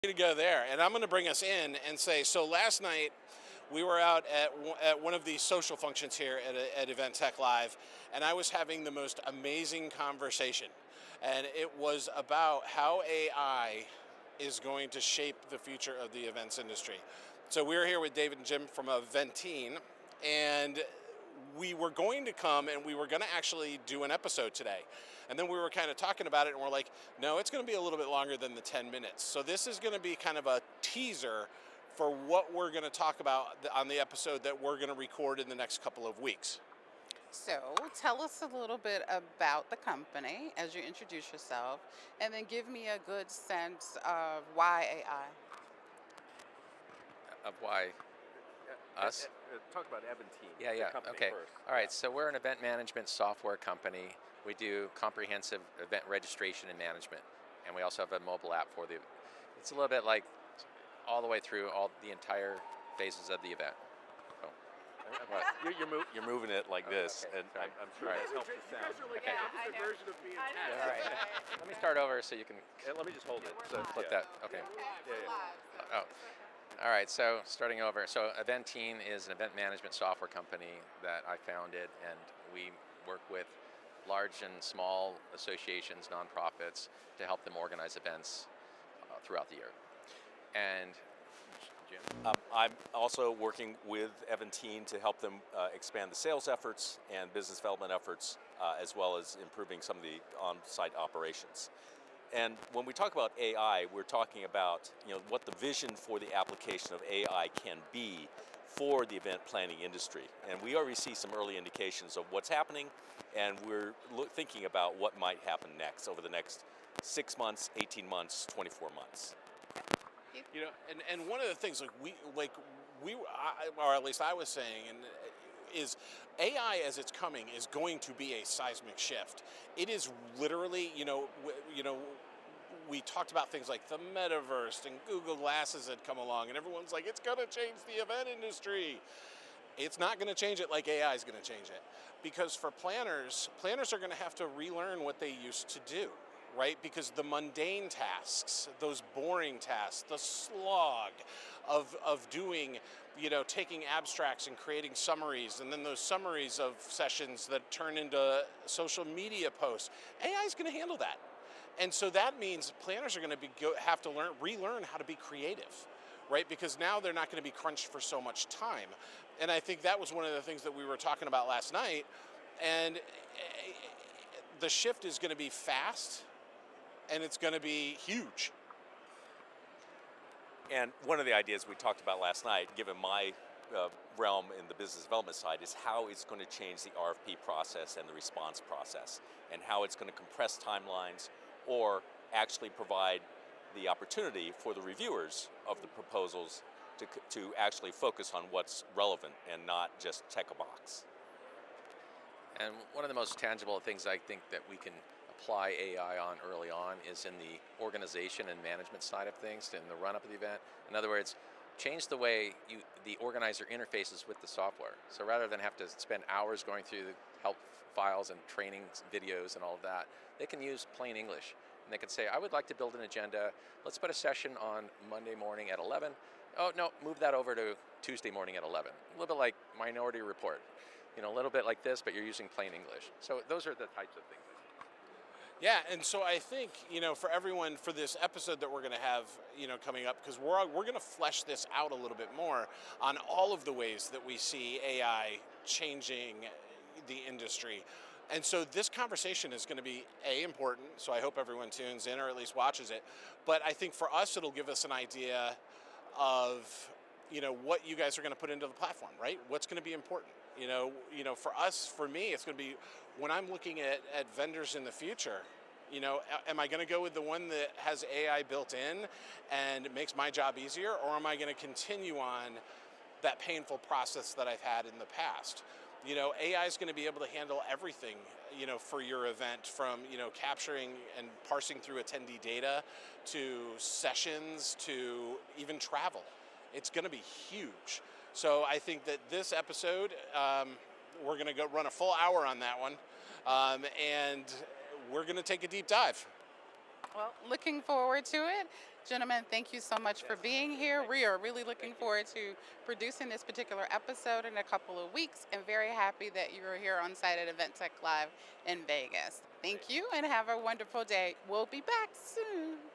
To go there, and I'm going to bring us in and say, so last night we were out at one of these social functions here at Event Tech Live, and I was having the most amazing conversation, and it was about how AI is going to shape the future of the events industry. So we were here with David and Jim from Eventine, and we were going to come and we were going to actually do an episode today. And then we were kind of talking about it and we're like, no, it's going to be a little bit longer than the 10 minutes. So this is going to be kind of a teaser for what we're going to talk about on the episode that we're going to record in the next couple of weeks. So tell us a little bit about the company as you introduce yourself, and then give me a good sense of why AI. Of why us? Talk about Eventine. Yeah, the yeah. company Okay. first. All right. So we're an event management software company. We do comprehensive event registration and management, and we also have a mobile app for the. It's a little bit like all the way through all the entire phases of the event. So, what? You're moving it like this, okay, and sorry. I'm sure All right. that helps the sound. Okay. This is a version of being All right. Let me start over so you can Let me just hold it. so flip that. Okay. Yeah. Oh. All right, so starting over. So Eventine is an event management software company that I founded, and we work with large and small associations, nonprofits, to help them organize events throughout the year. And Jim? I'm also working with Eventine to help them expand the sales efforts and business development efforts, as well as improving some of the on-site operations. And when we talk about AI, we're talking about what the vision for the application of AI can be for the event planning industry. And we already see some early indications of what's happening, and we're thinking about what might happen next over the next 6 months, 18 months, 24 months. And one of the things or at least I was saying, and is AI as it's coming is going to be a seismic shift. It is literally, we talked about things like the metaverse and Google Glasses had come along, and everyone's like, it's going to change the event industry. It's not going to change it like AI is going to change it, because for planners are going to have to relearn what they used to do. Right? Because the mundane tasks, those boring tasks, the slog of doing, taking abstracts and creating summaries, and then those summaries of sessions that turn into social media posts, AI is going to handle that. And so that means planners are going to have to relearn how to be creative, right? Because now they're not going to be crunched for so much time. And I think that was one of the things that we were talking about last night. And the shift is going to be fast, and it's going to be huge. And one of the ideas we talked about last night, given my realm in the business development side, is how it's going to change the RFP process and the response process, and how it's going to compress timelines or actually provide the opportunity for the reviewers of the proposals to actually focus on what's relevant and not just check a box. And one of the most tangible things I think that we can apply AI on early on is in the organization and management side of things, in the run-up of the event. In other words, change the way the organizer interfaces with the software. So rather than have to spend hours going through the help files and training videos and all of that, they can use plain English. And they can say, I would like to build an agenda. Let's put a session on Monday morning at 11. Oh, no, move that over to Tuesday morning at 11. A little bit like Minority Report. A little bit like this, but you're using plain English. So those are the types of things. Yeah, and so I think, for everyone, for this episode that we're going to have, coming up, because we're going to flesh this out a little bit more on all of the ways that we see AI changing the industry. And so this conversation is going to be, important, so I hope everyone tunes in or at least watches it. But I think for us, it'll give us an idea of, what you guys are going to put into the platform, right? What's going to be important? For us, for me, it's going to be when I'm looking at vendors in the future, am I going to go with the one that has AI built in and makes my job easier, or am I going to continue on that painful process that I've had in the past? AI is going to be able to handle everything, for your event, from, capturing and parsing through attendee data to sessions to even travel. It's going to be huge. So I think that this episode, we're going to go run a full hour on that one, and we're going to take a deep dive. Well, looking forward to it. Gentlemen, thank you so much for being here. We are really looking forward to producing this particular episode in a couple of weeks and very happy that you are here on site at Event Tech Live in Vegas. Thank you and have a wonderful day. We'll be back soon.